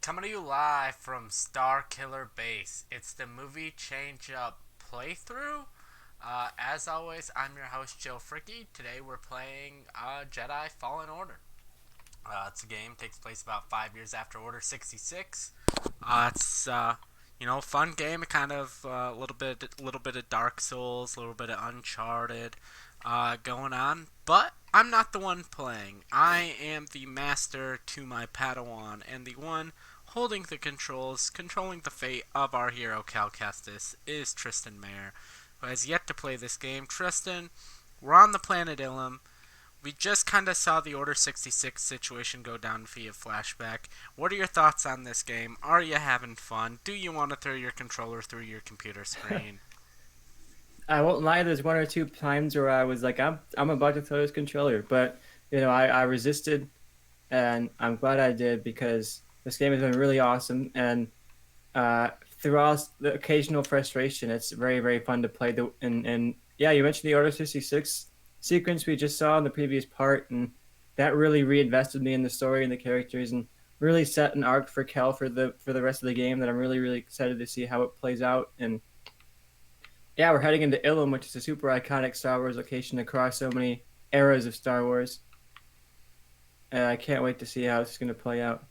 Coming to you live from Star Killer Base. It's the movie change up playthrough. As always, I'm your host, Joe Fricke. Today we're playing Jedi Fallen Order. It's a game takes place about 5 years after Order 66. It's fun game. Kind of a little bit of Dark Souls, a little bit of Uncharted going on. But I'm not the one playing. I am the master to my Padawan, and the one holding the controls, controlling the fate of our hero Cal Kestis, is Tristan Mayer, who has yet to play this game. Tristan, we're on the planet Ilum. We just kind of saw the Order 66 situation go down via flashback. What are your thoughts on this game? Are you having fun? Do you want to throw your controller through your computer screen? I won't lie. There's one or two times where I was like, I'm about to throw this controller, but I resisted, and I'm glad I did because this game has been really awesome. And throughout the occasional frustration, it's very very fun to play. And yeah, you mentioned the Order 66 sequence we just saw in the previous part, and that really reinvested me in the story and the characters, and really set an arc for Kel for the rest of the game that I'm really really excited to see how it plays out. And yeah, we're heading into Ilum, which is a super iconic Star Wars location across so many eras of Star Wars. And I can't wait to see how it's going to play out.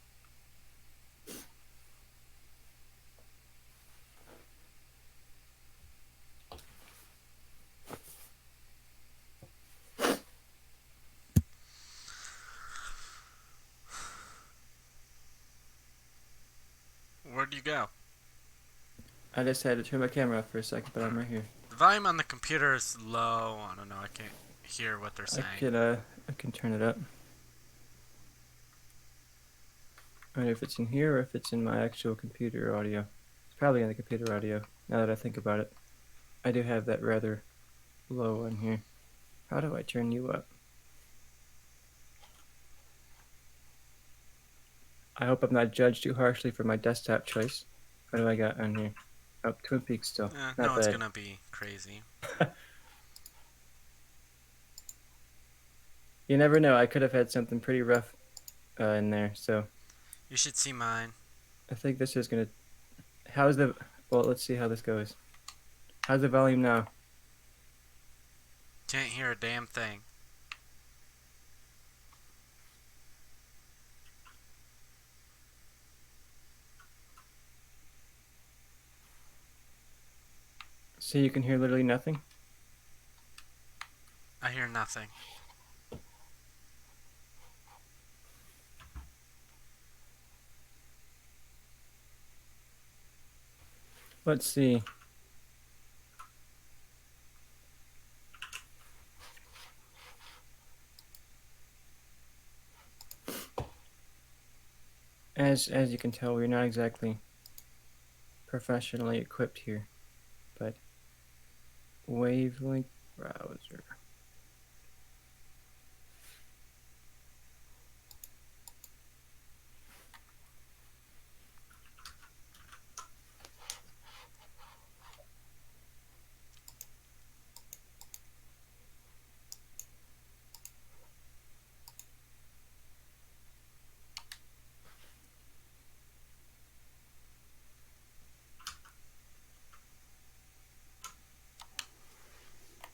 Where'd you go? I just had to turn my camera off for a second, but I'm right here. The volume on the computer is low. I don't know. I can't hear what they're I saying. could uh, I can turn it up. I wonder if it's in here or if it's in my actual computer audio. It's probably in the computer audio. Now that I think about it, I do have that rather low one here. How do I turn you up? I hope I'm not judged too harshly for my desktop choice. What do I got on here? Oh, Twin Peaks still. No Not one's bad. gonna be crazy. You never know. I could have had something pretty rough in there. So You should see mine. I think this is gonna. How's the? Well, let's see how this goes. How's the volume now? Can't hear a damn thing. So you can hear literally nothing. I hear nothing. Let's see. As you can tell, we're not exactly professionally equipped here, but wavelength browser.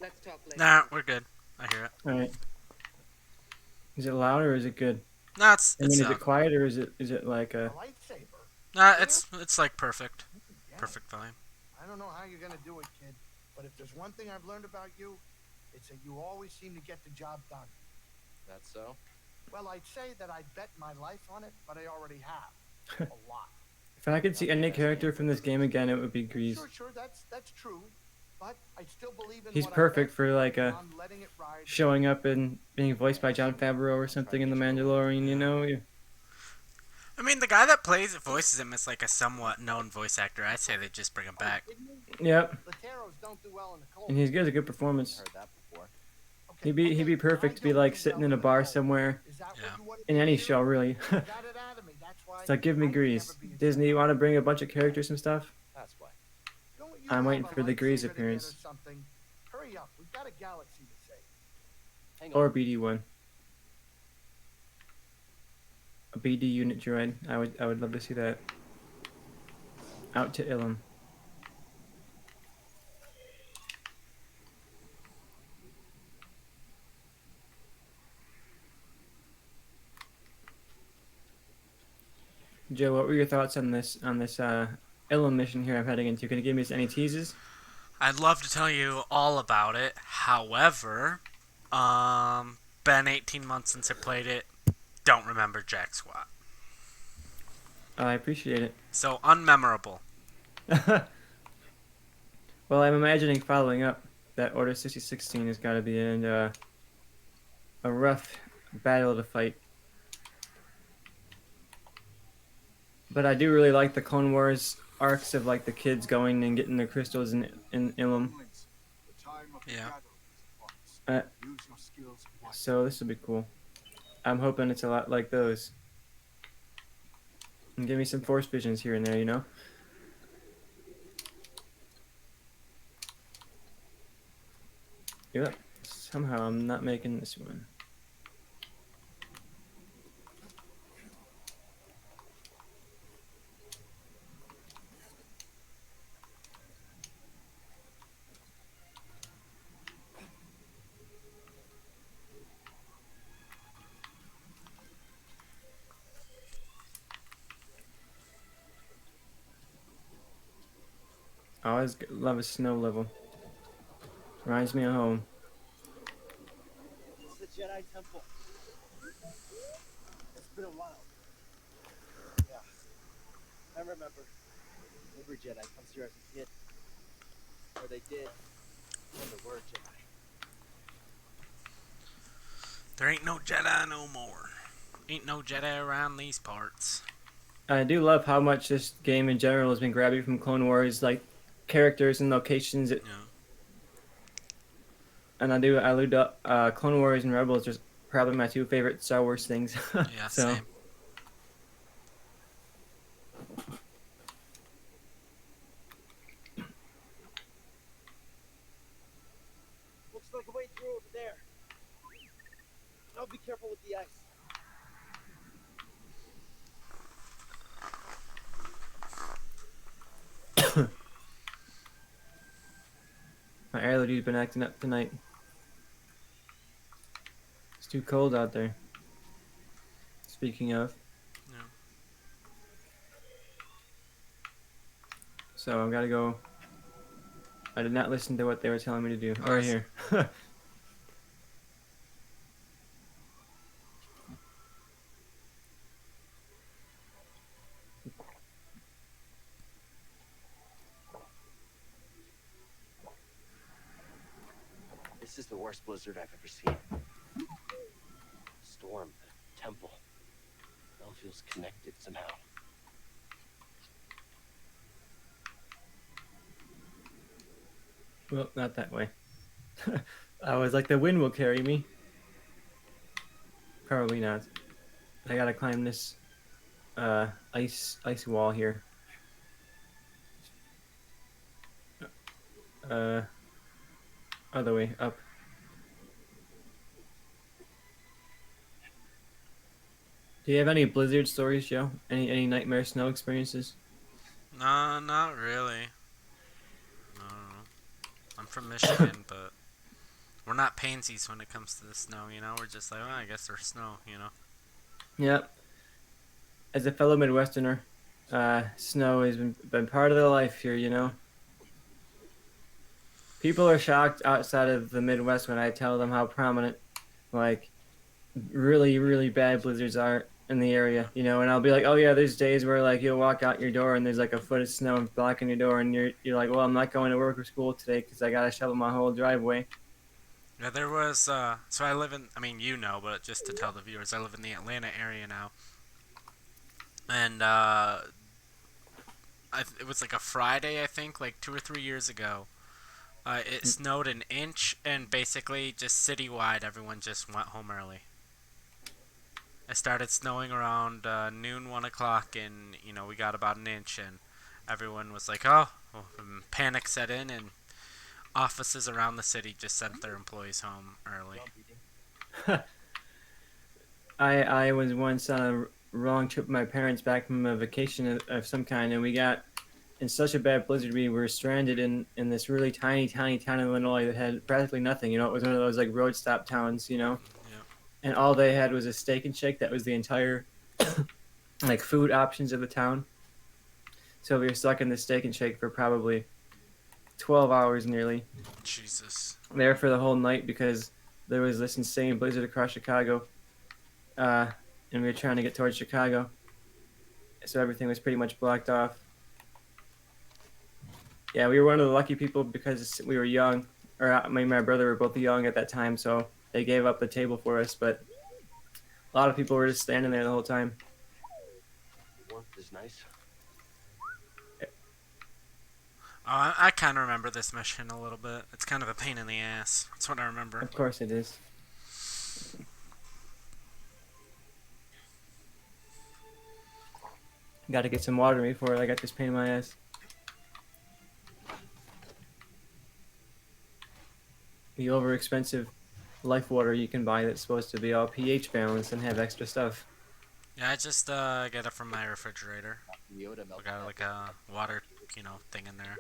Let's talk later. Nah, we're good. I hear it. All right. Is it loud or is it good? Nah, I mean, is it quiet or is it like A a? lightsaber. nah, Clear? it's like perfect, Yeah. perfect volume. I don't know how you're gonna do it, kid, but if there's one thing I've learned about you, it's that you always seem to get the job done. That's so. Well, I'd say that I'd bet my life on it, but I already have. A lot. If I could see any character from this game again, it would be Grease. Sure, that's true. But I still believe in He's what perfect I for like bet, a and I'm letting it ride. showing up and being voiced by John Favreau or something in The Mandalorian. You know. I mean, the guy that voices him is like a somewhat known voice actor. I'd say they just bring him back. Kidding me? Yep. Lateros don't do well in the cold. And he gives a good performance. Heard that before. He'd be perfect to be like sitting in a bar somewhere Is that what Yeah. you wanted in to any hear? show, really. You got it out of me. That's why It's like, give me I can Grease. never be a Disney, you Jedi. want to bring a bunch of characters and stuff? That's why. Don't you I'm have waiting a for the Grease lightsaber to get appearance. us something? Hurry up, we've got a galaxy to save. Hang Or on. BD1. A BD unit droid. I would love to see that. Out to Ilum. Joe, what were your thoughts on this Ilum mission here I'm heading into? Can you give me any teases? I'd love to tell you all about it. However, been 18 months since I played it. Don't remember jack squat. I appreciate it. So unmemorable. Well, I'm imagining following up that Order 6016 has got to be in a rough battle to fight. But I do really like the Clone Wars arcs of like the kids going and getting the crystals in Ilum. Yeah. Uh, so this will be cool. I'm hoping it's a lot like those. And give me some Force visions here and there, you know? Yep. Somehow I'm not making this one. I always love a snow level. Reminds me of home. It's the Jedi Temple. It's been a while. Yeah. I remember. Every Jedi comes here as a kid. Or they did. When there were Jedi. There ain't no Jedi no more. Ain't no Jedi around these parts. I do love how much this game in general has been grabbing from Clone Wars, like characters and locations. Yeah. And I love Clone Wars and Rebels are probably my two favorite Star Wars things. Yeah, so same. Looks like a way through over there. I'll be careful with the ice. my allergies been acting up tonight. It's too cold out there. Speaking of. Yeah. So I've got to go. I did not listen to what they were telling me to do. Oh, Right here. This is the worst blizzard I've ever seen. Storm, temple. It all feels connected somehow. Well, not that way. I was like, the wind will carry me. Probably not. I gotta climb this ice wall here. Other way up. Do you have any blizzard stories, Joe? Any nightmare snow experiences? No, not really. No. I'm from Michigan, but we're not pansies when it comes to the snow, you know? We're just like, well, I guess there's snow, you know? Yep. As a fellow Midwesterner, snow has been part of their life here, you know? People are shocked outside of the Midwest when I tell them how prominent, like, really, really bad blizzards are in the area, you know? And I'll be like, oh yeah, there's days where, like, you'll walk out your door and there's, like, a foot of snow blocking your door, and you're like, well, I'm not going to work or school today because I gotta shovel my whole driveway. Yeah, there was, so I live in, I mean, you know, but just to tell the viewers, I live in the Atlanta area now. And, it was like a Friday, I think, like 2 or 3 years ago. It snowed an inch, and basically just citywide, everyone just went home early. It started snowing around noon, 1 o'clock, and you know we got about an inch, and everyone was like, "Oh!" Well, panic set in, and offices around the city just sent their employees home early. I was once on long trip with my parents back from a vacation of some kind, and we got in such a bad blizzard. We were stranded in this really tiny town in Illinois that had practically nothing. You know, it was one of those like road stop towns. You know, Yeah. and all they had was a steak and shake. That was the entire like food options of the town. So we were stuck in the steak and shake for probably 12 hours nearly Jesus. there for the whole night because there was this insane blizzard across Chicago, uh, and we were trying to get towards Chicago, so everything was pretty much blocked off. Yeah, we were one of the lucky people because we were young, or me and my brother were both young at that time, so they gave up the table for us. But a lot of people were just standing there the whole time. The warmth is nice. I kind of remember this mission a little bit. It's kind of a pain in the ass. That's what I remember. Of course it is. Got to get some water before I got this pain in my ass. The over expensive life water you can buy that's supposed to be all pH balanced and have extra stuff. Yeah, I just get it from my refrigerator. Yoda I melted got that like bit. a water, thing in there.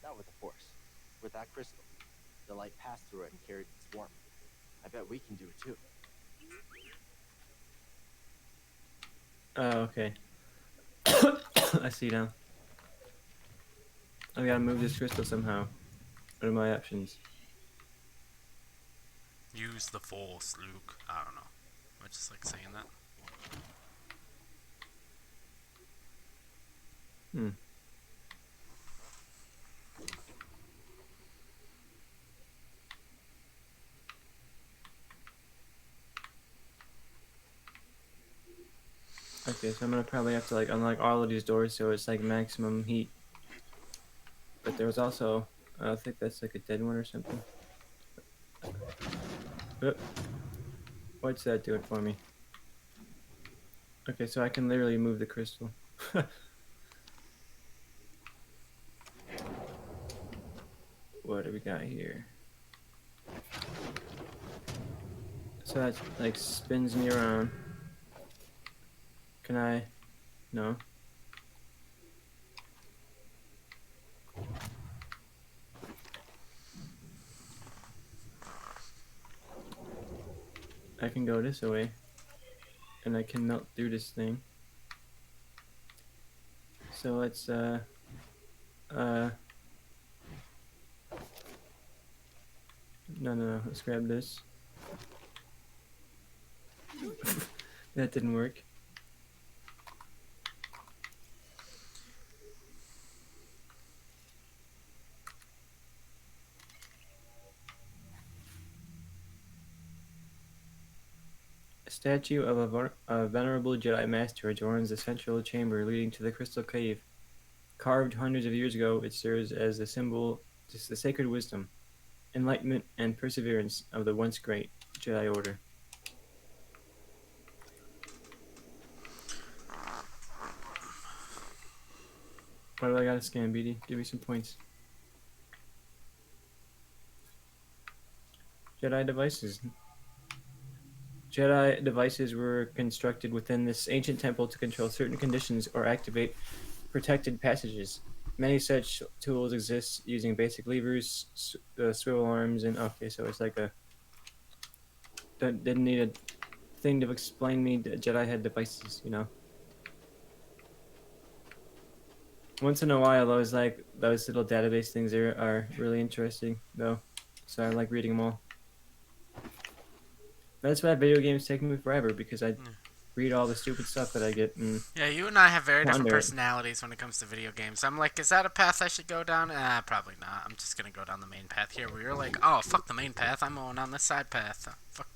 Not with the Force. With that crystal. The light passed through it and carried its warmth. I bet we can do it too. Oh, okay. I see now. I gotta move this crystal somehow. What are my options? Use the Force, Luke. I don't know. I just like saying that. Hmm. Okay, so I'm gonna probably have to like unlock all of these doors so it's like maximum heat. But there was also, I think that's like a dead one or something. What's that doing for me? Okay, so I can literally move the crystal. What do we got here? So that like spins me around. Can I? No. I can go this way. And I can melt through this thing. So let's no, let's grab this. That didn't work. A statue of a venerable Jedi Master adorns the central chamber leading to the Crystal Cave. Carved hundreds of years ago, it serves as a symbol of the sacred wisdom, enlightenment, and perseverance of the once great Jedi Order. What do I gotta scan, BD? Give me some points. Jedi devices. Jedi devices were constructed within this ancient temple to control certain conditions or activate protected passages. Many such tools exist using basic levers, swivel arms, and okay, so it's like a. Didn't need a thing to explain me that Jedi had devices, you know. Once in a while, those little database things are really interesting, though. So I like reading them all. That's why video games take me forever because I read all the stupid stuff that I get and Yeah, you and I have very different ponder it. personalities when it comes to video games. I'm like, is that a path I should go down? Probably not. I'm just gonna go down the main path here. Where you're like, oh, fuck the main path. I'm going on this side path. Fuck.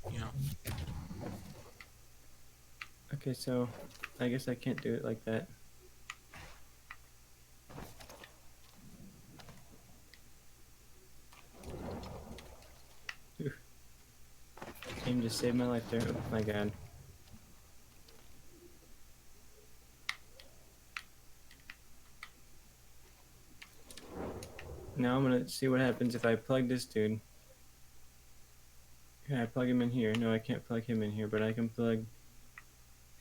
Okay, so I guess I can't do it like that. Oof. Game just saved my life there. Oh my god. Now I'm gonna see what happens if I plug this dude. Can I plug him in here? No, I can't plug him in here, but I can plug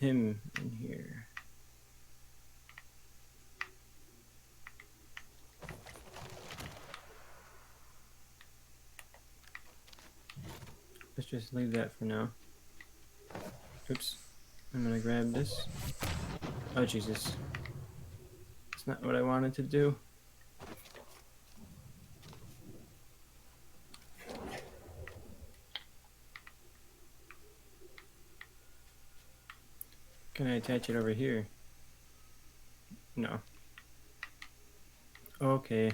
him in here. Let's just leave that for now. Oops. I'm gonna grab this. Oh, Jesus. That's not what I wanted to do. Can I attach it over here? No. Okay.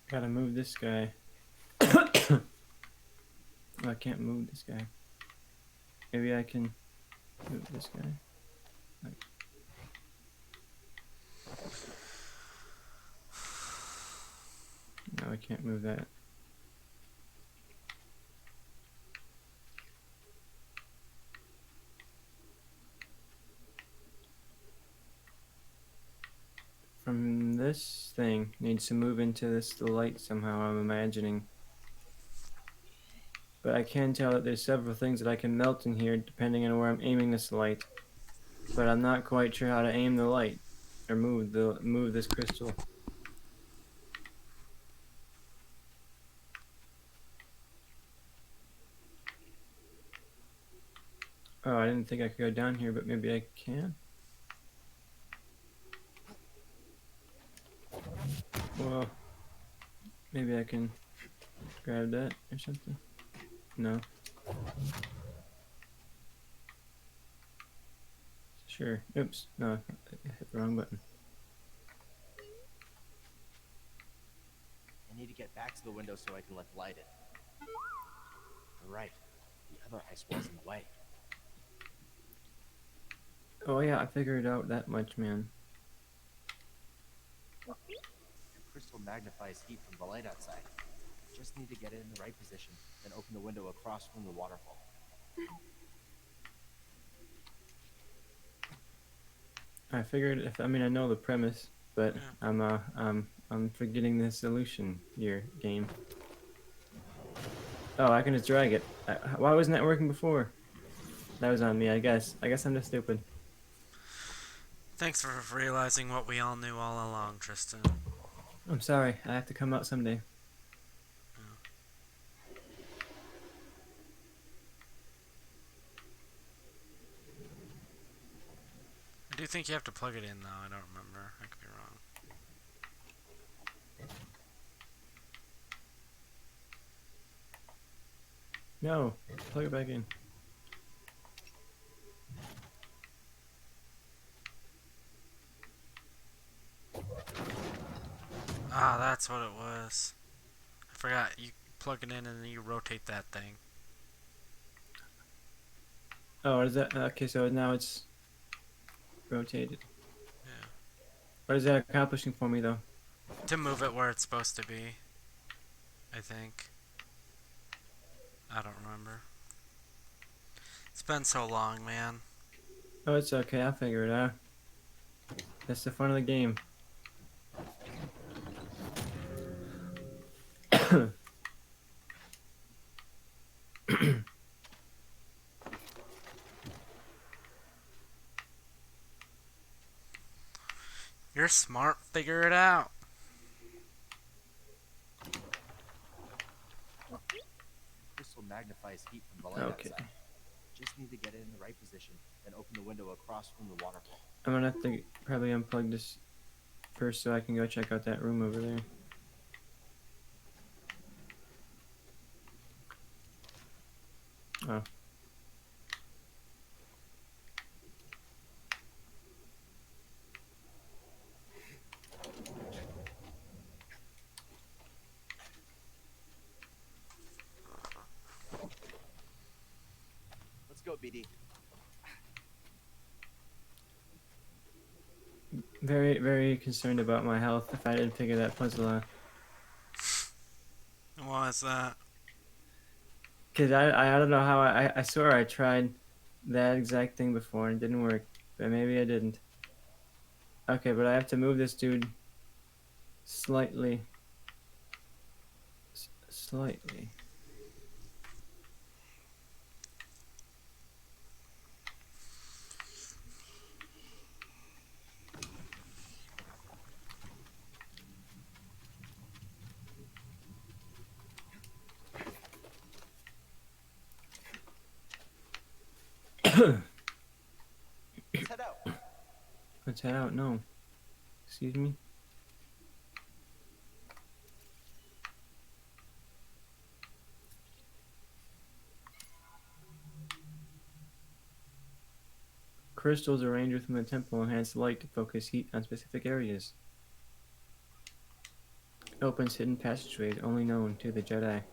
Gotta move this guy. Oh, I can't move this guy. Maybe I can move this guy. Like. No, I can't move that. From this thing needs to move into this light somehow, I'm imagining. But I can tell that there's several things that I can melt in here depending on where I'm aiming this light. But I'm not quite sure how to aim the light or move this crystal. Oh, I didn't think I could go down here, but maybe I can. Well, maybe I can grab that or something. No. Sure. Oops. No, I hit the wrong button. I need to get back to the window so I can let the light in. You're right. The other ice wall's in the way. Oh yeah, I figured it out that much, man. The crystal magnifies heat from the light outside. Just need to get it in the right position, then open the window across from the waterfall. I figured I know the premise, but Yeah. I'm forgetting the solution here, game. Oh, I can just drag it. Why wasn't that working before? That was on me, I guess. I guess I'm just stupid. Thanks for realizing what we all knew all along, Tristan. I'm sorry. I have to come out someday. I do think you have to plug it in, though. I don't remember. I could be wrong. No, plug it back in. Ah, that's what it was. I forgot. You plug it in and then you rotate that thing. Oh, is that okay? So now it's rotated. Yeah. What is that accomplishing for me, though? To move it where it's supposed to be. I think. I don't remember. It's been so long, man. Oh, it's okay. I'll figure it out. That's the fun of the game. You're smart. Figure it out. Crystal magnifies heat from the light Okay. outside. Just need to get it in the right position, then open the window across from the waterfall. I'm gonna have to probably unplug this first so I can go check out that room over there. Oh. Let's go, BD. Very, very concerned about my health if I didn't figure that puzzle out. What is that? Cause I don't know how I swear I tried that exact thing before and it didn't work. But maybe I didn't. Okay, but I have to move this dude slightly. Slightly. Let's head out. Let's head out. No. Excuse me. Crystals arranged within the temple enhance light to focus heat on specific areas. Opens hidden passageways only known to the Jedi.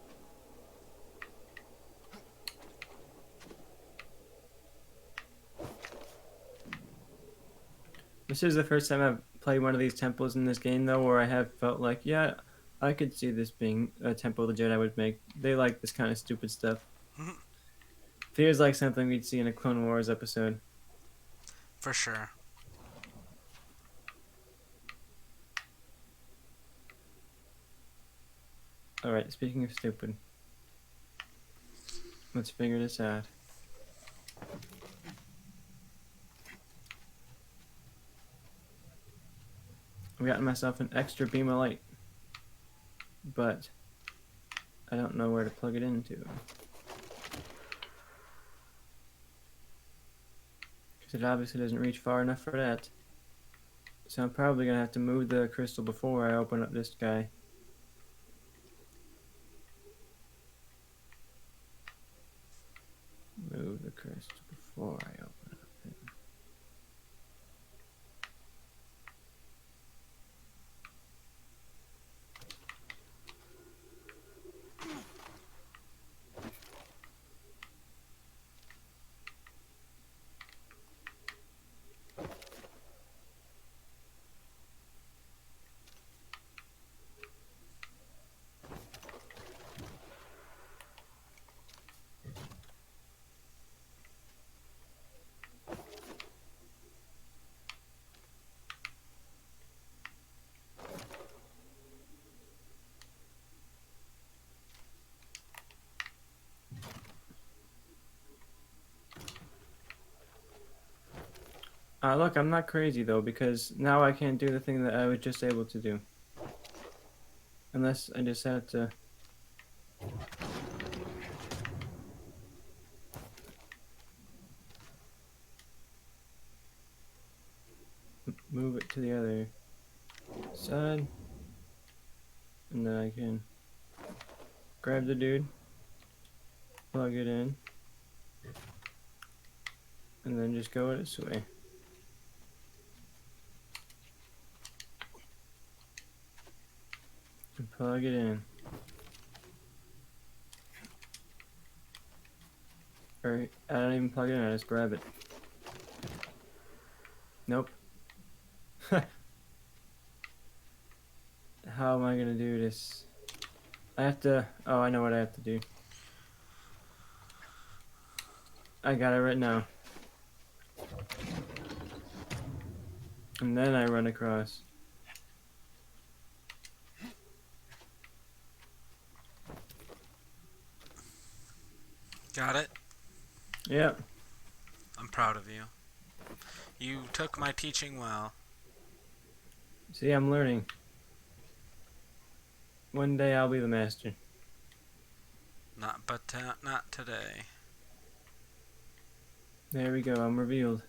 This is the first time I've played one of these temples in this game, though, where I have felt like, yeah, I could see this being a temple the Jedi would make. They like this kind of stupid stuff. Feels like something we'd see in a Clone Wars episode. For sure. Alright, speaking of stupid, let's figure this out. I've gotten myself an extra beam of light, but I don't know where to plug it into. Because it obviously doesn't reach far enough for that. So I'm probably going to have to move the crystal before I open up this guy. Move the crystal before I open up him. Look, I'm not crazy though, because now I can't do the thing that I was just able to do. Unless I just have to... move it to the other side. And then I can grab the dude, plug it in, and then just go this way. And plug it in. Or I don't even plug it in, I just grab it. Nope. How am I gonna do this? I have to... oh, I know what I have to do. I got it right now. And then I run across. Got it? Yep. I'm proud of you. You took my teaching well. See, I'm learning. One day I'll be the master. Not today. There we go, I'm revealed.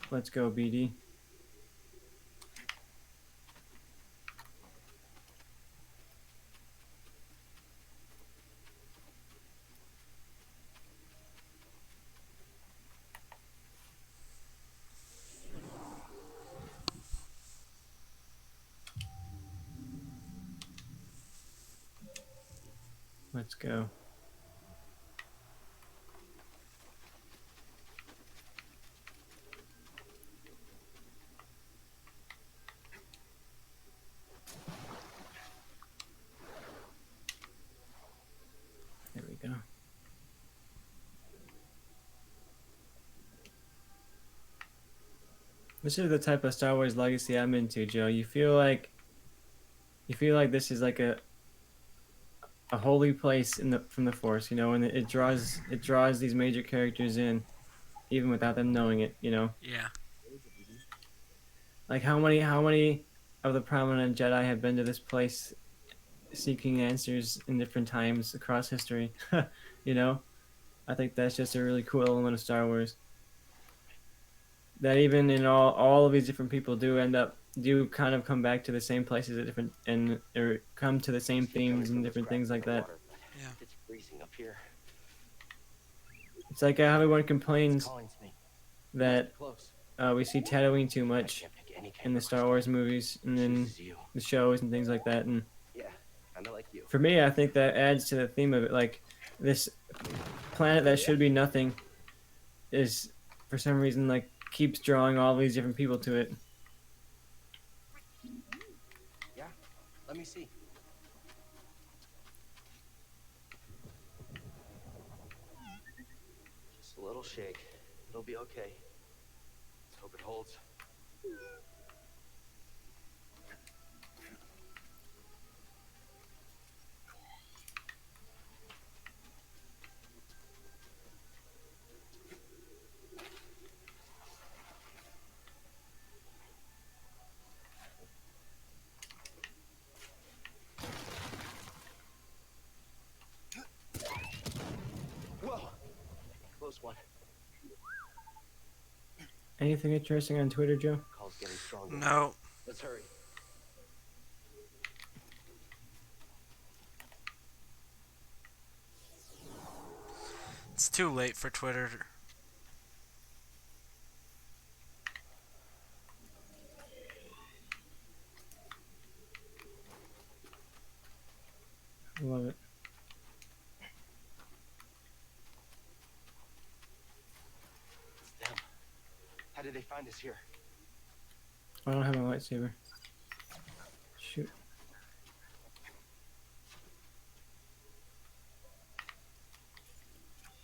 Let's go, BD. Let's go. There we go. This is the type of Star Wars legacy I'm into, Joe. You feel like this is like a holy place in the from the Force, and it draws these major characters in, even without them knowing it. Yeah. Like how many of the prominent Jedi have been to this place seeking answers in different times across history. you know, I think that's just a really cool element of Star Wars. That even in all of these different people do kind of come back to the same places at different and or come to the same Shit coming themes and from those different cracks things in like the that. water, but Yeah. it's freezing up here. It's like how everyone It's complains calling to me. that Close. we see Tatooine too I much can't pick any kind in the of Star crystal. Wars movies and then Chooses you. the shows and things like that. And Yeah, kind of like you. for me, I think that adds to the theme of it. Like this planet that should be nothing is for some reason like keeps drawing all these different people to it. Yeah, let me see. Just a little shake. It'll be okay. Let's hope it holds. Whoa! Close one. Anything interesting on Twitter, Joe? Call's getting stronger. No. Let's hurry. It's too late for Twitter. Love it. It's them. How did they find us here? I don't have a lightsaber. Shoot.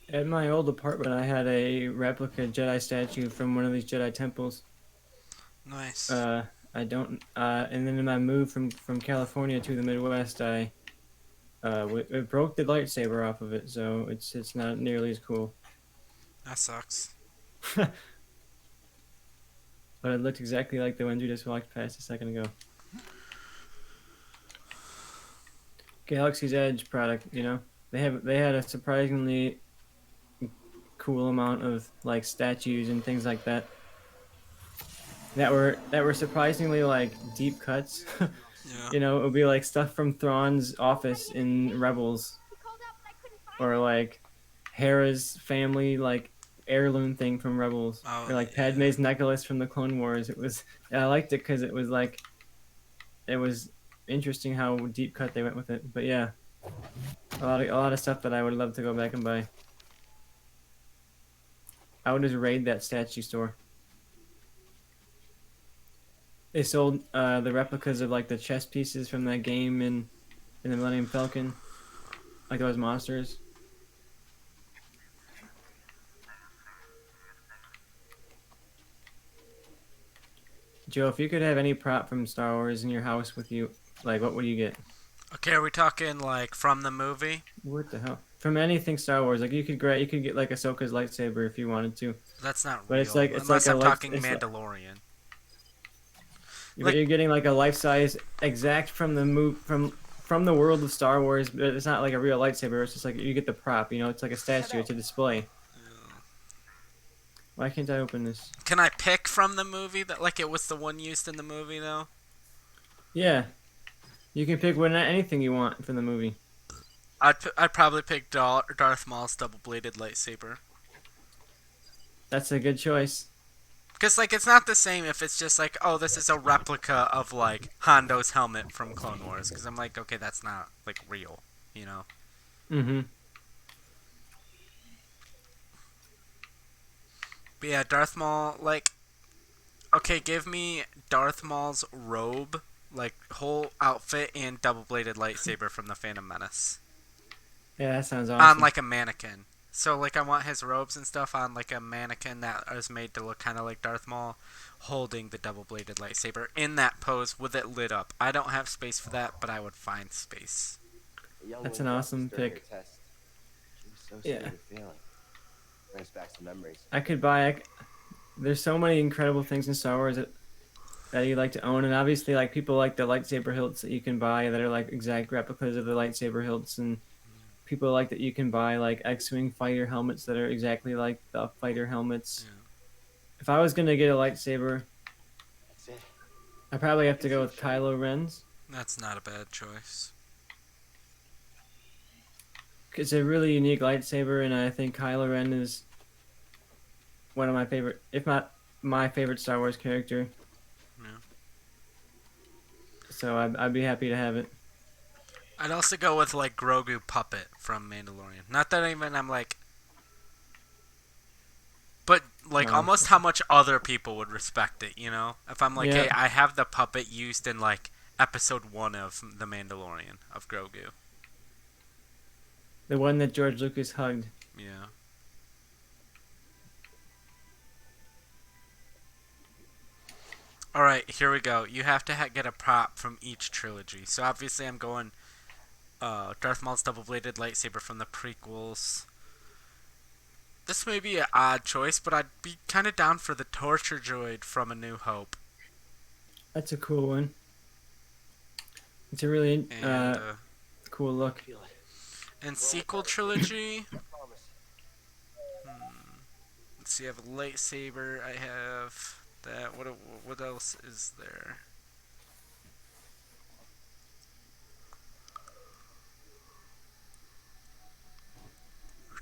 At my old apartment, I had a replica Jedi statue from one of these Jedi temples. Nice. I don't. And then in my move from California to the Midwest, it broke the lightsaber off of it, so it's not nearly as cool. That sucks. But it looked exactly like the ones we just walked past a second ago. Galaxy's Edge product, they had a surprisingly cool amount of like statues and things like that were surprisingly like deep cuts. Yeah. It would be like stuff from Thrawn's office in Rebels, or like Hera's family like heirloom thing from Rebels, Oh, or like yeah. Padme's necklace from the Clone Wars. I liked it because it was interesting how deep cut they went with it. But yeah, a lot of stuff that I would love to go back and buy. I would just raid that statue store. They sold the replicas of like the chess pieces from that game in the Millennium Falcon, like those monsters. Joe, if you could have any prop from Star Wars in your house with you, like what would you get? Okay, are we talking like from the movie? What the hell? From anything Star Wars, like you could get like Ahsoka's lightsaber if you wanted to. That's not But real. it's like Unless a I'm life, talking Mandalorian. but Like- you're getting like a life size exact from the from the world of Star Wars, but it's not like a real lightsaber. It's just like you get the prop. It's like a statue. It's a display. Why can't I open this? Can I pick from the movie that like it was the one used in the movie though? Yeah, you can pick anything you want from the movie. I'd probably pick Darth Maul's double-bladed lightsaber. That's a good choice. Because like it's not the same if it's just like, oh, this is a replica of like Hondo's helmet from Clone Wars. Because I'm like, okay, that's not like real, Mm-hmm. But yeah, Darth Maul, like, okay, give me Darth Maul's robe, like whole outfit and double-bladed lightsaber from the Phantom Menace Yeah, that sounds on awesome. like a mannequin. So like I want his robes and stuff on like a mannequin that is made to look kind of like Darth Maul, holding the double-bladed lightsaber in that pose with it lit up. I don't have space for that, but I would find space. A young That's wing an dropped us awesome during your pick. test. She was so Yeah, scared of failing. Brings back some memories. I could buy. There's so many incredible things in Star Wars that you like to own, and obviously, like people like the lightsaber hilts that you can buy that are like exact replicas of the lightsaber hilts, and people like that you can buy like X-wing fighter helmets that are exactly like the fighter helmets. Yeah. If I was gonna get a lightsaber, That's it. I probably I have can to see go him with shining. Kylo Ren's That's not a bad choice. because it's a really unique lightsaber, and I think Kylo Ren is one of my favorite, if not my favorite Star Wars character. Yeah. So I'd be happy to have it. I'd also go with like Grogu puppet from Mandalorian. Not that even I'm like, but like Oh, almost how much other people would respect it. You know, if I'm like, yeah, hey, I have the puppet used in like episode 1 of The Mandalorian of Grogu. the one that George Lucas hugged. Yeah. All right, here we go. You have to get a prop from each trilogy. So obviously, I'm going Darth Maul's double-bladed lightsaber from the prequels. This may be an odd choice, but I'd be kind of down for the torture droid from A New Hope. That's a cool one. It's a really And cool look. Feel it. and sequel trilogy. I promise. Let's see. I have a lightsaber. I have that. What else is there?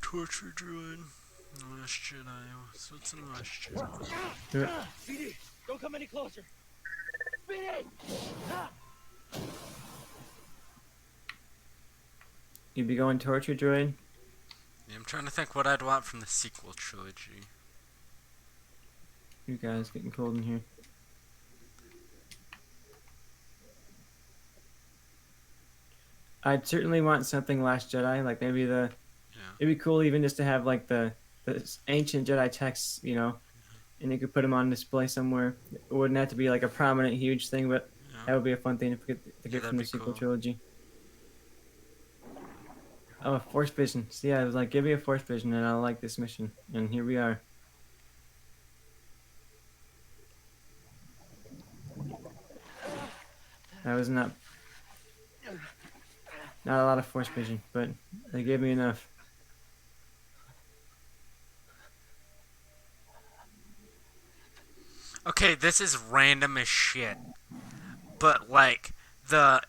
Torture droid. Last Jedi. So what's in the Last Jedi? BD, don't come any closer. BD! You'd be going torture droid. Yeah, I'm trying to think what I'd want from the sequel trilogy. You guys getting cold in here. I'd certainly want something Last Jedi, like maybe the. Yeah. It'd be cool even just to have like the ancient Jedi texts, you know, and you could put them on display somewhere. It wouldn't have to be like a prominent, huge thing, but Yeah. that would be a fun thing to get that'd from the be sequel cool. trilogy. Oh, Force Vision. See, I was like, give me a Force Vision, and I'll like this mission, and here we are. That was not a lot of Force Vision, but they gave me enough. Okay, this is random as shit. But like the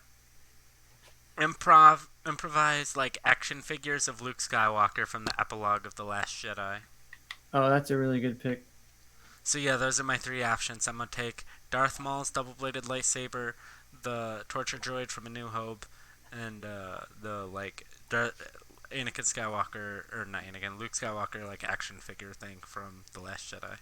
improvised like action figures of Luke Skywalker from the epilogue of The Last Jedi. Oh, that's a really good pick. So yeah, those are my 3 options. I'm gonna take Darth Maul's double-bladed lightsaber, the torture droid from A New Hope, and the like Anakin Skywalker, or not Anakin, Luke Skywalker like action figure thing from The Last Jedi.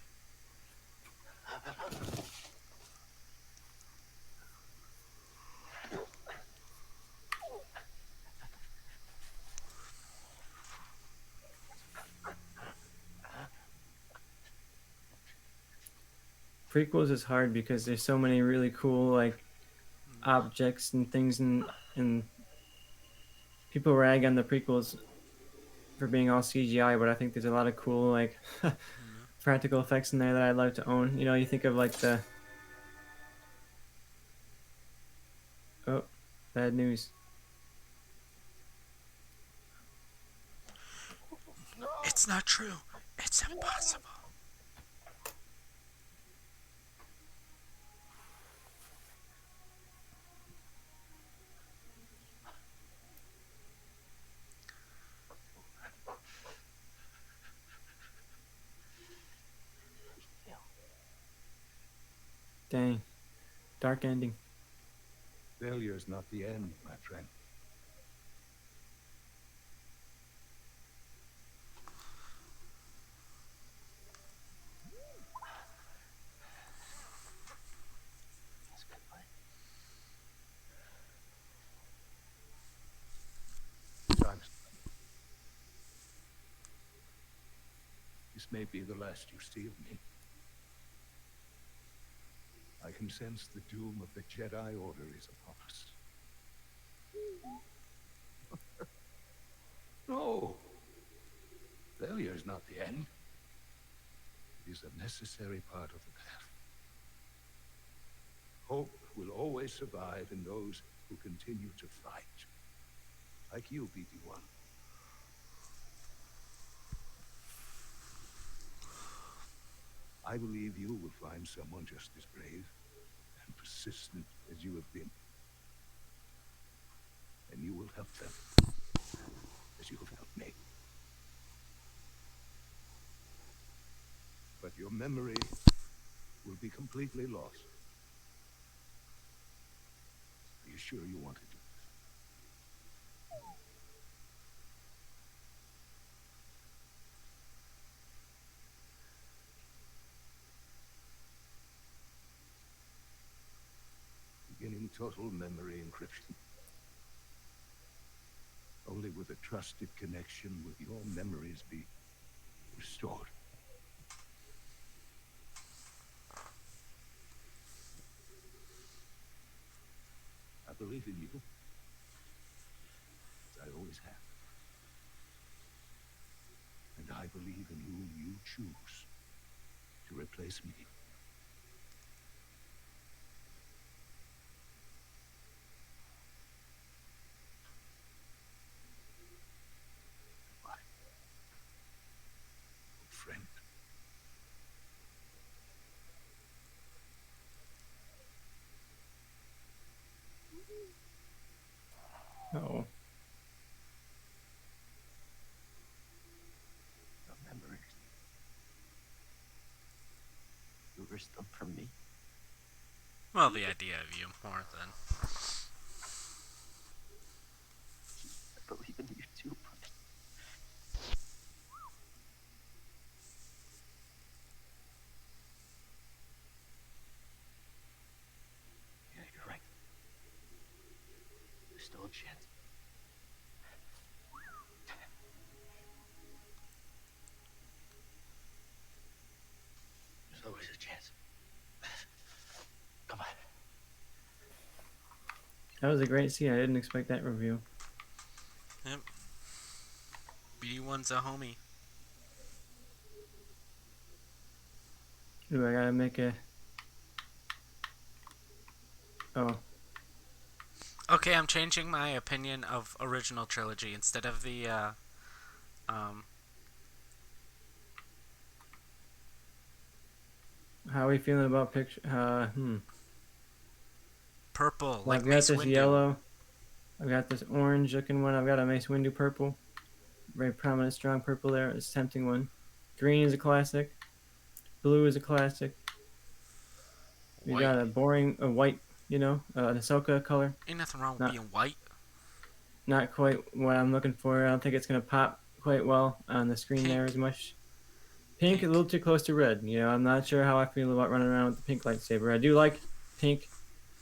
Prequels is hard because there's so many really cool like objects and things, and people rag on the prequels for being all CGI, but I think there's a lot of cool like practical effects in there that I'd love to own. You know, you think of like the oh, bad news. It's not true. It's impossible. Dang, dark ending. Failure's not the end, my friend. That's a good fight. Times This may be the last you see of me. I can sense the doom of the Jedi Order is upon us. No! Failure is not the end. It is a necessary part of the path. Hope will always survive in those who continue to fight. Like you, BD-1. I believe you will find someone just as brave and persistent as you have been. And you will help them as you have helped me. But your memory will be completely lost. Are you sure you want to do this? Beginning total memory encryption. Only with a trusted connection will your memories be restored. I believe in you, as I always have. And I believe in whom you choose to replace me. My friend. Oh, The memories. You risked them for me. Well, the idea of you more than. I believe in you too, but yeah, you're right. There's still a chance. There's always a chance. Come on. that was a great scene. I didn't expect that review. Yep. BD-1's a homie. Ooh, I gotta make a. Oh, Okay, I'm changing my opinion of original trilogy instead of the um how are we feeling about picture? purple, Well, like I've got Mace this Windu. yellow. I've got this orange looking one. I've got a Mace Windu purple. Very prominent, strong purple there. It's a tempting one. Green is a classic. Blue is a classic. We White. got a white, an Ahsoka color. Ain't nothing wrong with Not being white. not quite what I'm looking for. I don't think it's gonna pop quite well on the screen there Pink. as much. Pink is a little too close to red. I'm not sure how I feel about running around with the pink lightsaber. I do like pink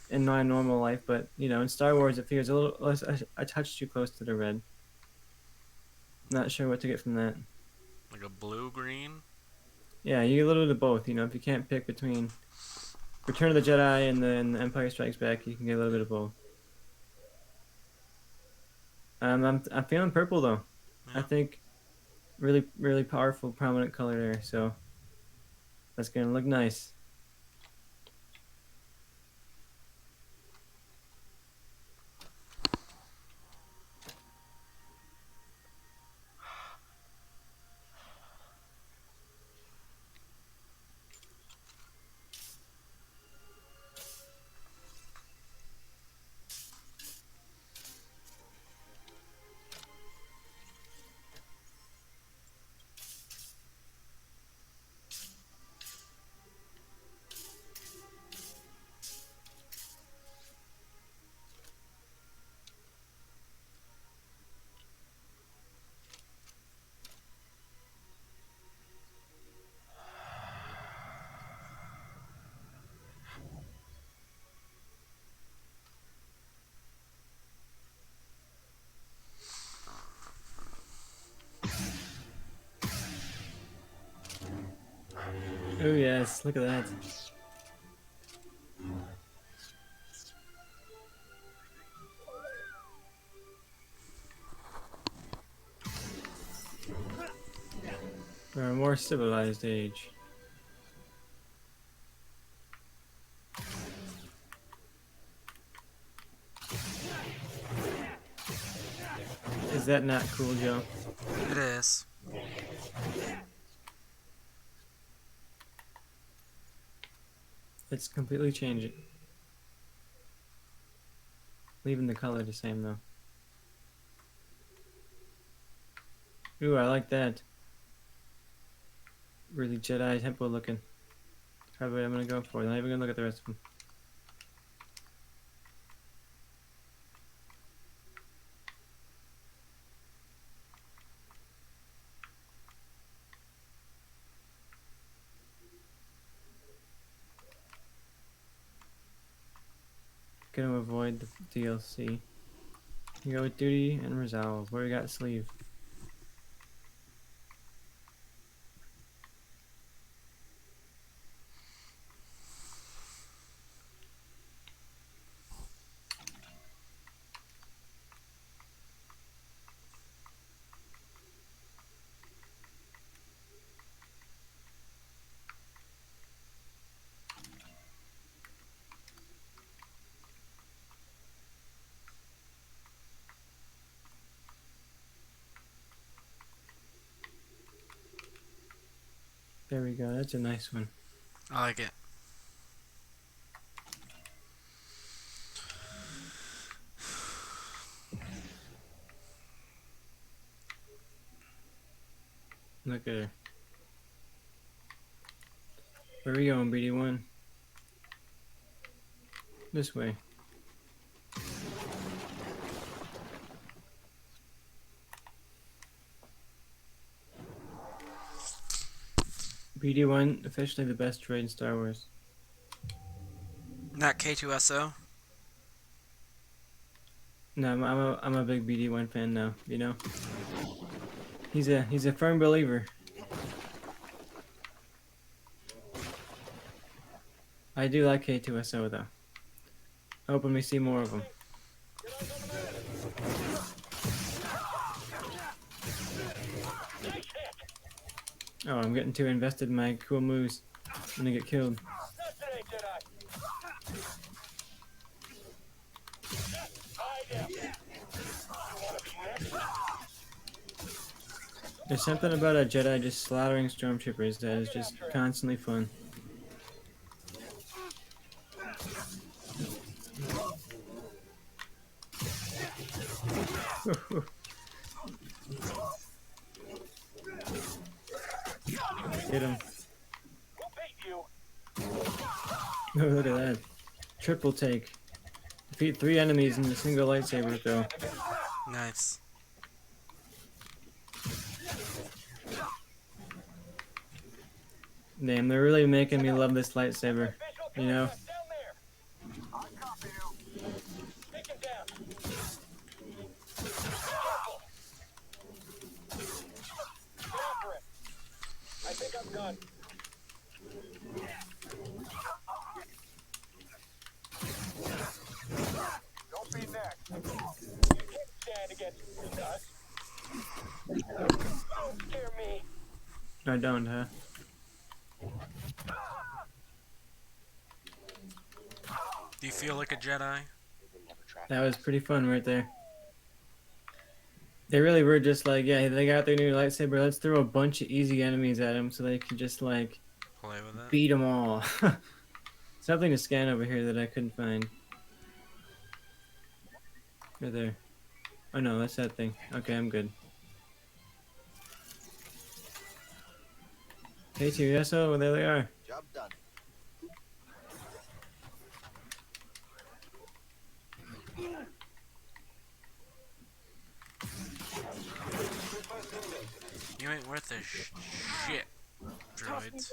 in my normal life, but in Star Wars it feels a little less a touch too close to the red. Not sure what to get from that. Like a blue-green. Yeah, you get a little bit of both. If you can't pick between Return of the Jedi and then Empire Strikes Back, you can get a little bit of both. I'm feeling purple though. I Yeah. think really really powerful, prominent color there. So that's gonna look nice. Oh yes, look at that. We're a more civilized age. Is that not cool, Joe? It is. Let's completely change it. Leaving the color the same though. Ooh, I like that. Really Jedi temple looking. Probably what I'm gonna go for. Not even gonna look at the rest of them. Gonna avoid the DLC. You go with duty and resolve. Where we got sleeve? There we go. That's a nice one. I like it. Look at her. Where we going, BD1? This way. BD1, officially the best droid in Star Wars. Not K2SO. No, I'm a big BD1 fan now. You know, he's a firm believer. I do like K2SO though. Hoping we see more of them. Oh, I'm getting too invested in my cool moves. I'm gonna get killed. There's something about a Jedi just slaughtering stormtroopers that is just constantly fun. Get him. Oh, look at that. Triple take. Defeat 3 enemies in a single lightsaber throw. Nice. Damn, they're really making me love this lightsaber. You know? I think I'm done. Don't be next. You can't stand against us. Don't scare me. I don't, huh? Do you feel like a Jedi? That was pretty fun right there. They really were just like, yeah, they got their new lightsaber. Let's throw a bunch of easy enemies at them so they can just like Play with it. beat them all. Something to scan over here that I couldn't find. Right there. Oh no, that's that thing. Okay, I'm good. K2SO, there they are. Job done. You ain't worth a shit, droids.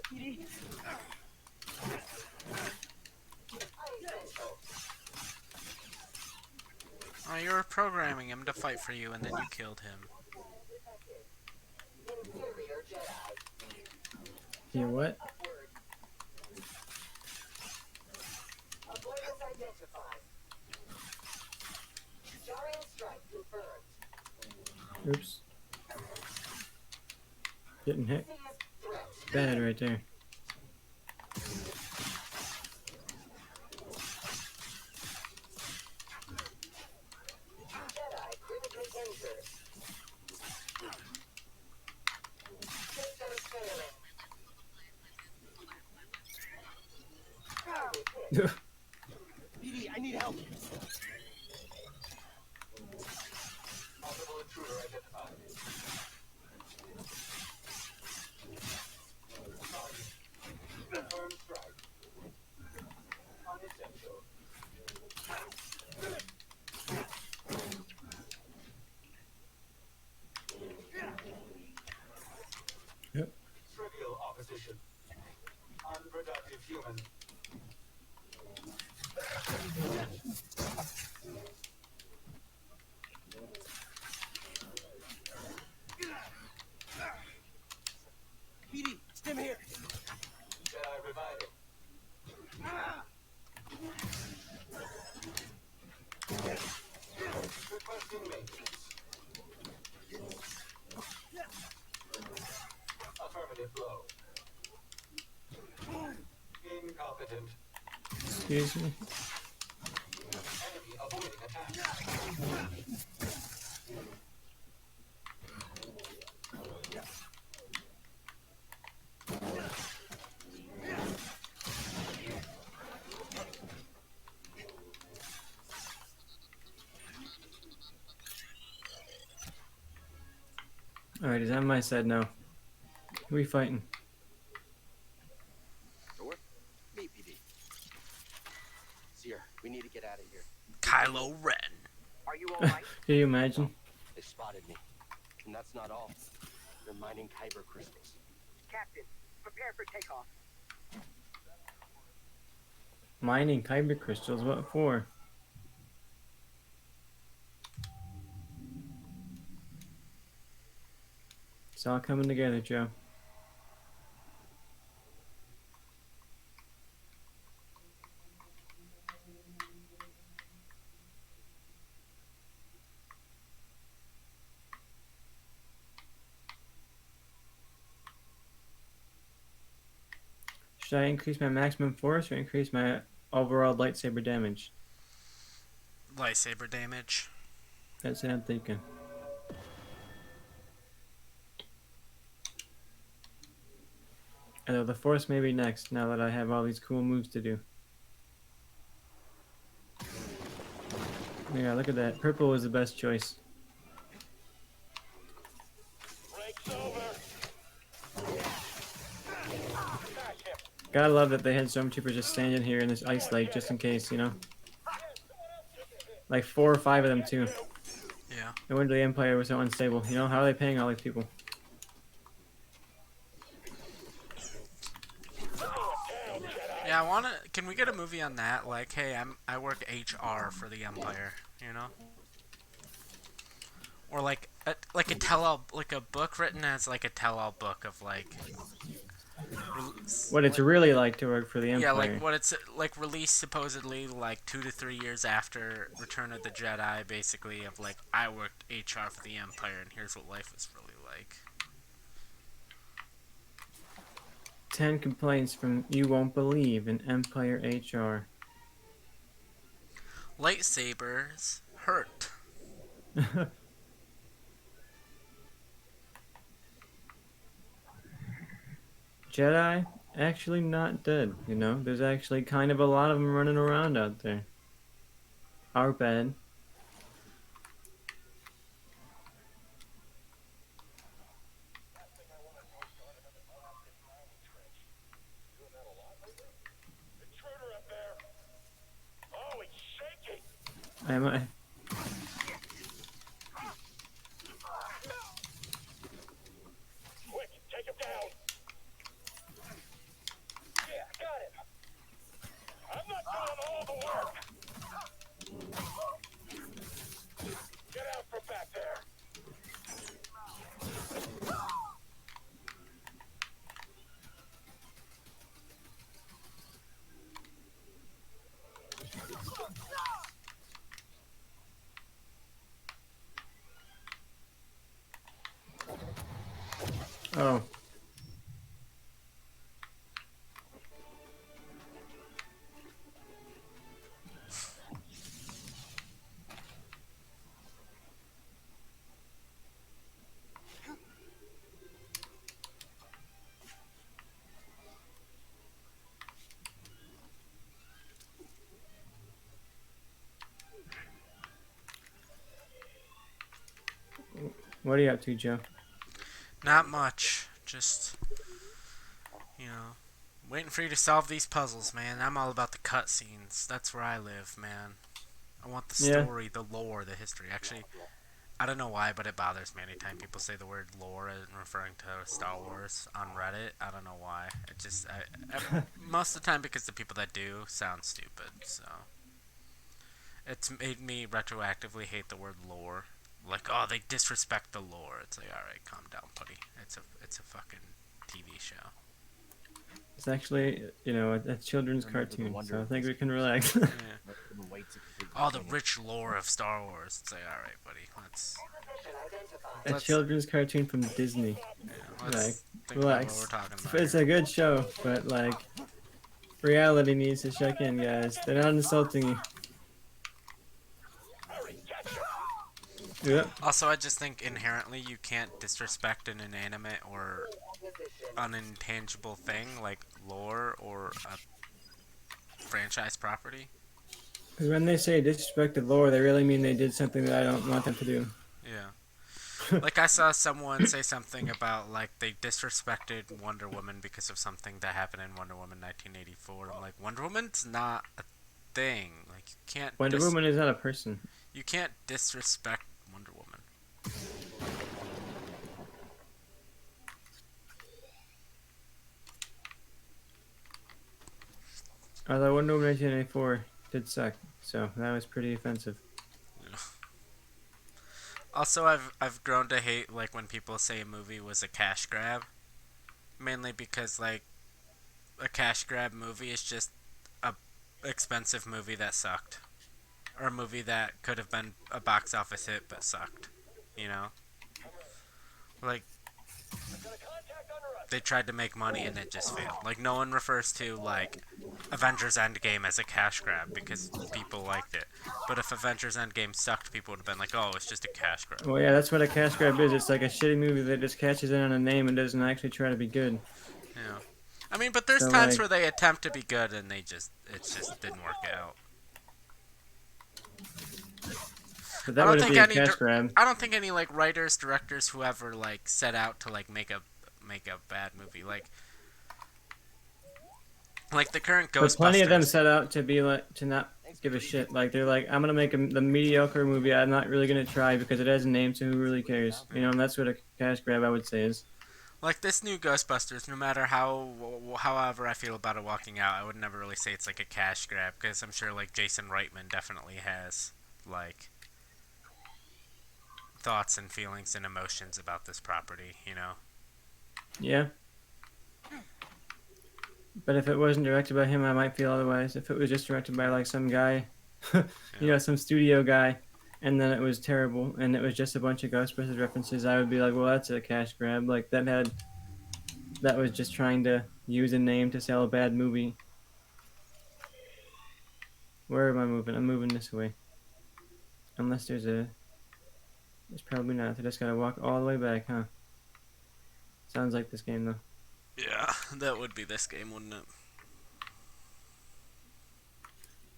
Oh, you were programming him to fight for you, and then you killed him. Here, what? Oops. Getting hit bad right there. PD, I need help. Possible intruder identified. Confirmed strike. Unessential. Yep. Trivial opposition. Unproductive human. PD, stim here. Jedi reviving. Requesting maintenance. Affirmative blow. Incompetent. Excuse me. Enemy avoiding attack. Alright, he's on my side now. Who are we fighting? Sure. Me, PD. Seer, we need to get out of here. Kylo Ren. Are you alright? Can you imagine? They spotted me. And that's not all. They're mining kyber crystals. Captain, prepare for takeoff. Mining kyber crystals, what for? It's all coming together, Joe. Should I increase my maximum force or increase my overall lightsaber damage? Lightsaber damage. That's what I'm thinking. Although the force may be next, now that I have all these cool moves to do. Yeah, look at that. Purple was the best choice. Gotta love that they had stormtroopers just standing here in this ice lake just in case, you know? Like 4 or 5 of them too. Yeah. No wonder the Empire was so unstable. You know, how are they paying all these people? Yeah, I wanna. Can we get a movie on that? Like, hey, I work HR for the Empire. You know. Or like a tell-all, like a book written as like a tell-all book of like. What it's really like to work for the Empire. Yeah, like what it's like released supposedly like 2 to 3 years after Return of the Jedi, basically of like I worked HR for the Empire and here's what life was really like. 10 complaints from you won't believe in Empire HR. Lightsabers hurt. Jedi actually not dead, you know? There's actually kind of a lot of them running around out there. Our bad. Am I? Oh, what are you up to, Joe? Not much. Just, waiting for you to solve these puzzles, man. I'm all about the cutscenes. That's where I live, man. I want the Yeah. story, the lore, the history. Actually, I don't know why, but it bothers me anytime people say the word lore and referring to Star Wars on Reddit. I don't know why. It just, most of the time because the people that do sound stupid. So it's made me retroactively hate the word lore. Like, oh, they disrespect the lore. It's like, all right, calm down, buddy. It's a fucking TV show. It's actually, a children's Remember the cartoon, wonder so I of think we mystery. can relax. Yeah. Couldn't wait to complete All the training. rich lore of Star Wars. It's like, all right, buddy. A Let's children's cartoon from Disney. Like, let's think about what we're relax. talking It's, about it's here. a good show, but like, reality needs to check in, guys. They're not insulting you. Yep. Also, I just think inherently you can't disrespect an inanimate or unintangible thing like lore or a franchise property. Because when they say disrespect the lore, they really mean they did something that I don't want them to do. Yeah. Like I saw someone say something about like they disrespected Wonder Woman because of something that happened in Wonder Woman 1984. I'm like, Wonder Woman's not a thing. Like Wonder Woman is not a person. you can't disrespect Wonder Woman. Although Wonder Woman 1984 did suck, so that was pretty offensive. Also, I've grown to hate like when people say a movie was a cash grab, mainly because like a cash grab movie is just a expensive movie that sucked, or a movie that could have been a box office hit but sucked. You know, like they tried to make money and it just failed. Like no one refers to like Avengers Endgame as a cash grab because people liked it. But if Avengers Endgame sucked, people would have been like, "Oh, it's just a cash grab." Well, yeah, that's what a cash grab is. It's like a shitty movie that just catches in on a name and doesn't actually try to be good. Yeah. I mean, but there's So, times like, where they attempt to be good and it just didn't work out. but I that don't wouldn't think be a any cash grab. I don't think any like writers, directors, whoever like set out to like make a bad movie like the current But plenty of them Ghostbusters. set out to be like to not give a shit. Like they're like, I'm gonna make the mediocre movie. I'm not really gonna try because it has a name, so who really cares? And that's what a cash grab I would say is. Like this new Ghostbusters, no matter however I feel about it walking out, I would never really say it's like a cash grab because I'm sure like Jason Reitman definitely has like thoughts and feelings and emotions about this property, you know. Yeah. But if it wasn't directed by him, I might feel otherwise. If it was just directed by like some guy, some studio guy, and then it was terrible, and it was just a bunch of Ghostbusters references, I would be like, well, that's a cash grab. Like that was just trying to use a name to sell a bad movie. Where am I moving? I'm moving this way. Unless there's probably not. I just gotta walk all the way back, huh? Sounds like this game though. Yeah, that would be this game, wouldn't it?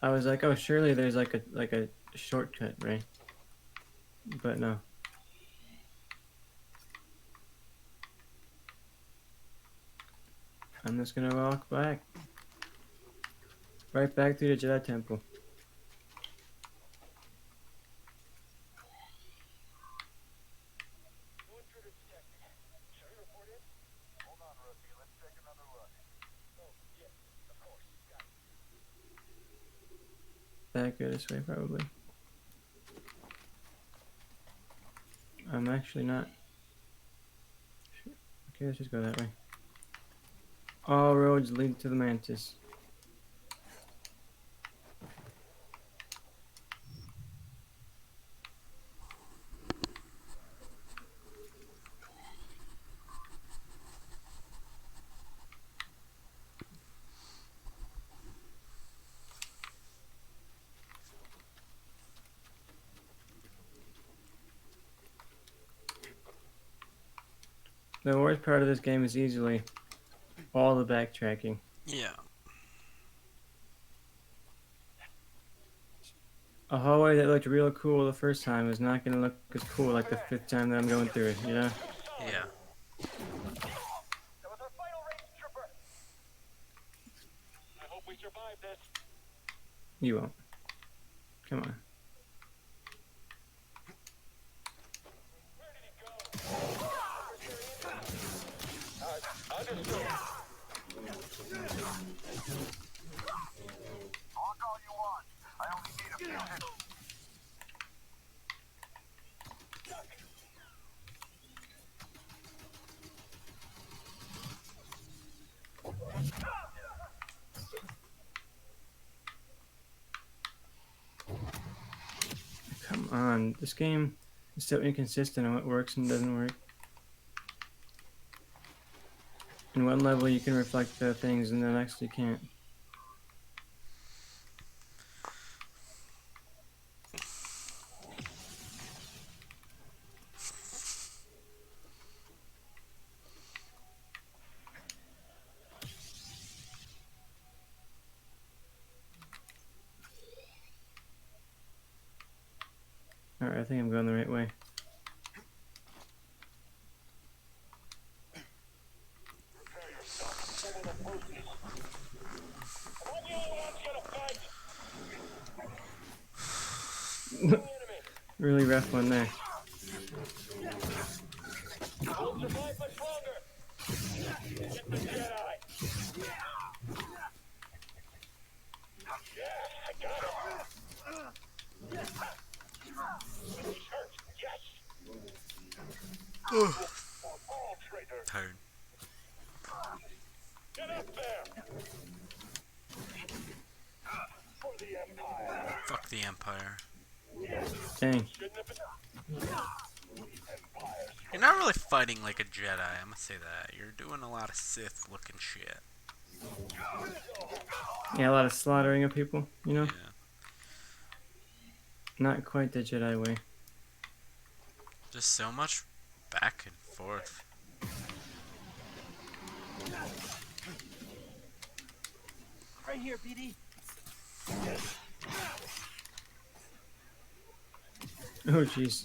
I was like, oh, surely there's like a shortcut, right? But no. I'm just gonna walk back. Right back through the Jedi Temple. Back this way, probably. I'm actually not. Okay, let's just go that way. All roads lead to the Mantis. The worst part of this game is easily all the backtracking. Yeah. A hallway that looked real cool the first time is not going to look as cool like the 5th time that I'm going through it, you know? Yeah. That was our final race, Trooper. I hope we survive this. You won't. Come on. Talk all you want. I only need a few hits. Come on. This game is so inconsistent on what works and doesn't work. In one level you can reflect the things and the next you can't. Alright, I think I'm going the right way. Really rough one there. We'll survive much longer. Get the Jedi. Yeah, I got it. All traitor. Tired. Get up there. For the Empire. Fuck the Empire. Dang. Shouldn't have been. You're not really fighting like a Jedi, I'm gonna say that. You're doing a lot of Sith looking shit. Yeah, a lot of slaughtering of people, you know? Yeah. Not quite the Jedi way. Just so much back and forth. Right here, BD. Oh, jeez.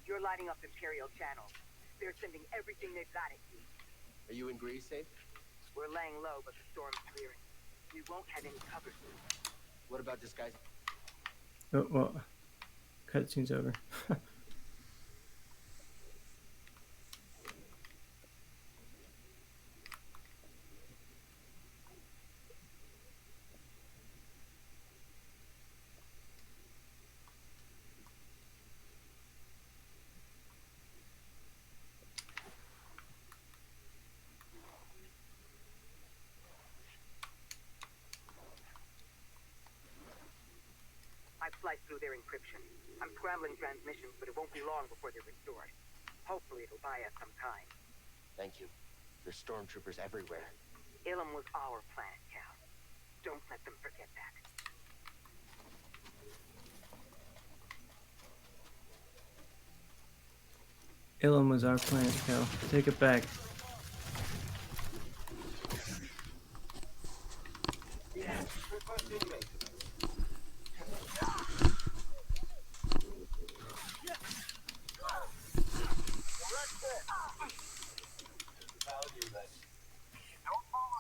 You're lighting up Imperial channels. They're sending everything they've got at you. Are you in Greece safe? We're laying low, but the storm's clearing. We won't have any cover soon. What about disguise? Oh, well. Cutscene's over. I've sliced through their encryption. I'm scrambling transmissions, but it won't be long before they're restored. Hopefully it'll buy us some time. Thank you. There's stormtroopers everywhere. Ilum was our planet, Cal. Don't let them forget that. Ilum was our planet, Cal. Take it back.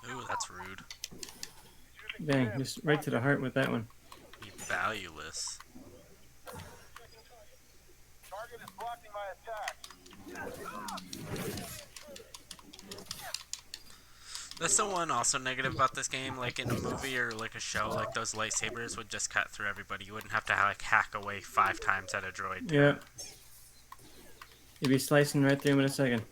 Ooh, that's rude. Dang, just right to the heart with that one. You valueless. Target is blocking my attack. That's the one also negative about this game. Like in a movie or like a show, like those lightsabers would just cut through everybody. You wouldn't have to like hack away 5 times at a droid. Yeah. You'd be slicing right through him in a second.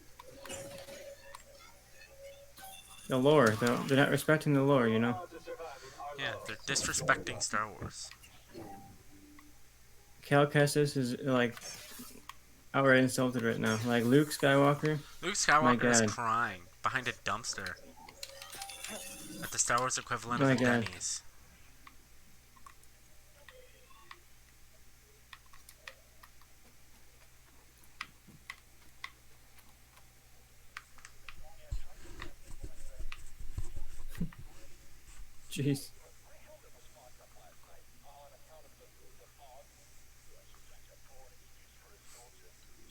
The lore, though. They're not respecting the lore, you know? Yeah, they're disrespecting Star Wars. Cal Kestis is, like, outright insulted right now. Like Luke Skywalker. Luke My Skywalker is God. crying behind a dumpster at the Star Wars equivalent of My a God. Denny's. Jeez.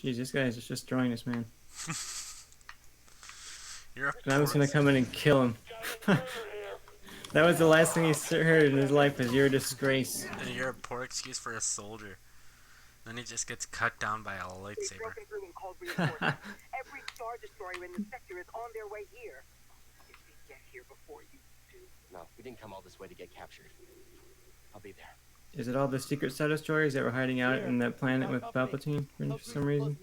Jeez, this guy is just destroying this man. You're a And I was poor, gonna come in and kill him. That was the last thing he heard in his life was "you're a disgrace." you're a poor excuse for a soldier. Then he just gets cut down by a They've lightsaber. broken through and called reinforcements. Every Star Destroyer in the sector is on their way here. If they get here before you do. No, we didn't come all this way to get captured. I'll be there. Is it all the secret Star Destroyers that were hiding out in that planet with Palpatine for some reason?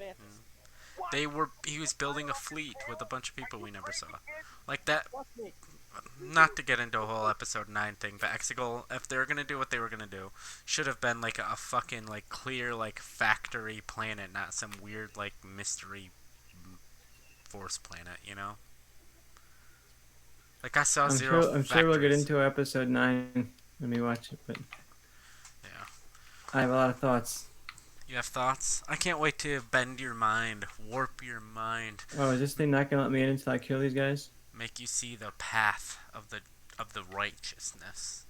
He was building a fleet with a bunch of people we never saw. Like that, not to get into a whole episode 9 thing, but Exegol, if they were gonna do what they were gonna do, should have been like a fucking like clear like factory planet, not some weird like mystery force planet, you know? Like I saw I'm sure we'll get into episode 9 when we watch it, but Yeah. I have a lot of thoughts. You have thoughts? I can't wait to bend your mind, warp your mind, Oh, is this thing not gonna let me in until I kill these guys? make you see the path of the righteousness.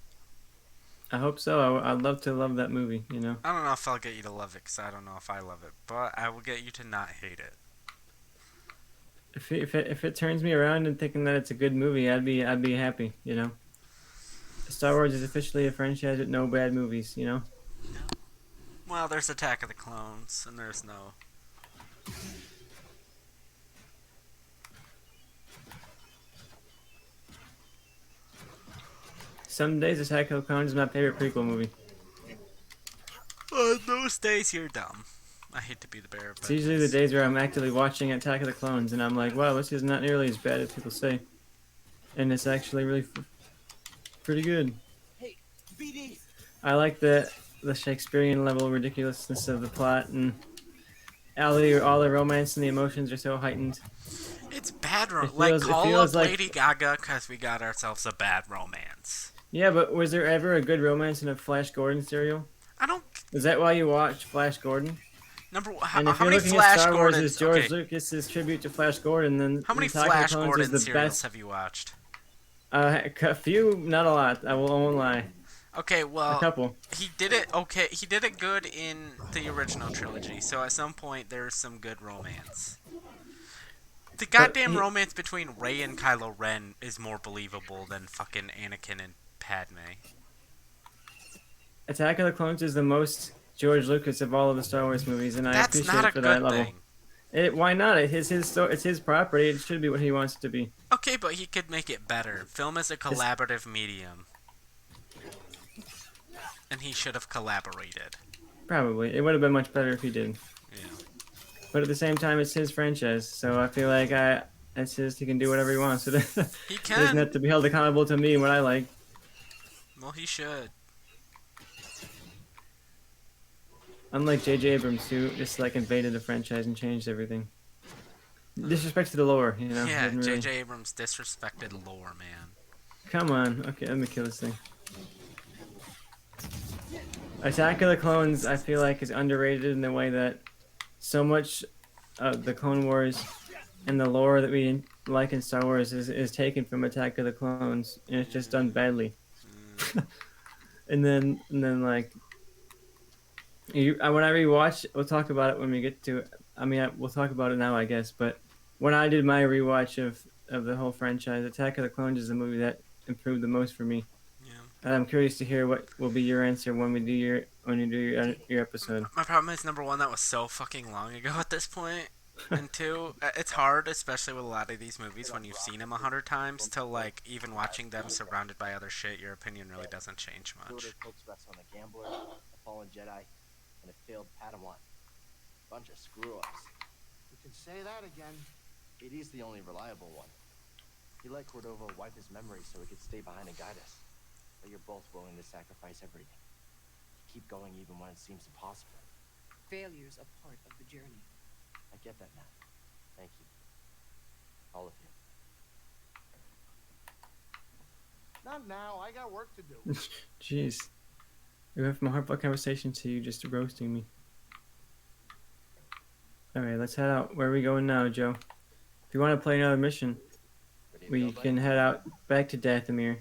I hope so. I'd love to love that movie, you know? I don't know if I'll get you to love it, because I don't know if I love it, but I will get you to not hate it. If it turns me around and thinking that it's a good movie, I'd be happy, you know? Star Wars is officially a franchise with no bad movies, you know? Well, there's Attack of the Clones, and there's no... Some days Attack of the Clones is my favorite prequel movie. those days you're dumb. I hate to be the bearer of It's usually the days where I'm actively watching Attack of the Clones and I'm like, wow, this is not nearly as bad as people say. And it's actually really pretty good. Hey, BD. I like the Shakespearean level ridiculousness of the plot, and all the romance and the emotions are so heightened. It's bad It call up feels like Lady Gaga, because we got ourselves a bad romance. Yeah, but was there ever a good romance in a Flash Gordon serial? I don't... Is that why you watch Flash Gordon? how And if you're many looking Flash at Star Wars Gordons... as George okay, Lucas's tribute to Flash Gordon, then how many Attack of the Flash Clones Gordon is the serials best. have you watched? A few, not a lot. I won't lie. Okay, A well, couple. he did it. Okay, he did it good in the original trilogy. So at some point, there's some good romance. The goddamn romance between Rey and Kylo Ren is more believable than fucking Anakin and Padme. Attack of the Clones is the most George Lucas of all of the Star Wars movies, and I That's appreciate not it a for that good level. thing. Why not? It's his property. It should be what he wants it to be. Okay, but he could make it better. Film is a collaborative medium. And he should have collaborated. Probably. It would have been much better if he did. Yeah. But at the same time, it's his franchise, so I feel like it's his. He can do whatever he wants. He He doesn't can. have to be held accountable to me and what I like. Well, he should. Unlike J.J. Abrams, who just like invaded the franchise and changed everything. Disrespect to the lore, you know. Yeah, didn't really- J.J. Abrams disrespected lore, man. Come on. Okay, let me kill this thing. Attack of the Clones, I feel like, is underrated in the way that so much of the Clone Wars and the lore that we like in Star Wars is taken from Attack of the Clones, and it's just done badly. and then like, when I rewatch, we'll talk about it when we get to it. I mean, we'll talk about it now, I guess. But when I did my rewatch of the whole franchise, Attack of the Clones is the movie that improved the most for me. Yeah. And I'm curious to hear what will be your answer when you do your episode. My problem is, number one, that was so fucking long ago at this point. And two, it's hard, especially with a lot of these movies, when you've seen them 100 times, to, like, even watching them surrounded by other shit, your opinion really doesn't change much. Order folks rests on a gambler, a fallen Jedi, and a failed Padawan. Bunch of screw-ups. You can say that again. BD's the only reliable one. He let Cordova wipe his memory so he could stay behind and guide us. But you're both willing to sacrifice everything. Keep going even when it seems impossible. Failure's a part of the journey. I get that now. Thank you. All of you. Not now. I got work to do. Jeez. We went from a heartfelt conversation to you just roasting me. Alright, let's head out. Where are we going now, Joe? If you want to play another mission, Ready to we go, buddy? can head out back to Dathomir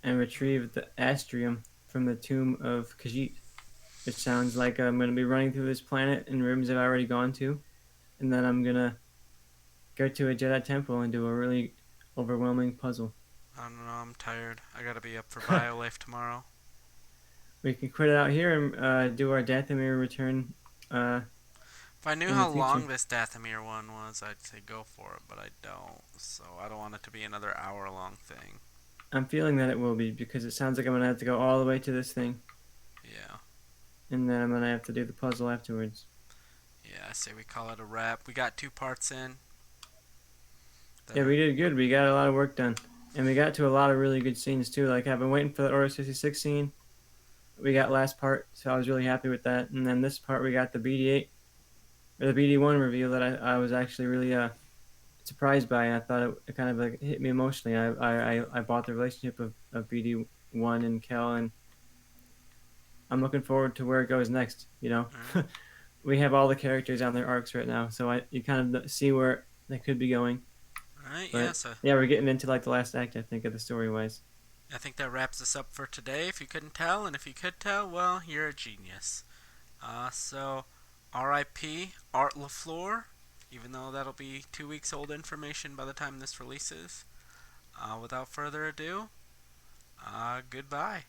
and retrieve the Astrium from the tomb of Khajiit. It sounds like I'm going to be running through this planet in rooms I've already gone to, and then I'm going to go to a Jedi temple and do a really overwhelming puzzle. I don't know. I'm tired. I gotta be up for BioLife tomorrow. We can quit it out here and do our Dathomir return If I knew in the how future. long this Dathomir one was, I'd say go for it, but I don't. So I don't want it to be another hour-long thing. I'm feeling that it will be because it sounds like I'm going to have to go all the way to this thing, Yeah. and then I'm going to have to do the puzzle afterwards. Yeah, I say we call it a wrap. We got 2 parts in. Yeah, we did good. We got a lot of work done. And we got to a lot of really good scenes too. Like I've been waiting for the Order 66 scene. We got last part, so I was really happy with that. And then this part we got the BD8 or the BD1 reveal that I was actually really surprised by. And I thought it kind of like hit me emotionally. I bought the relationship of BD1 and Kel, and I'm looking forward to where it goes next. You know, we have all the characters on their arcs right now, so you kind of see where they could be going. Alright, But yeah, so yeah, we're getting into like the last act, I think, of the story wise. I think that wraps us up for today, if you couldn't tell. And if you could tell, well, you're a genius. So, R.I.P. Art LaFleur, even though that'll be 2 weeks old information by the time this releases. Without further ado, goodbye.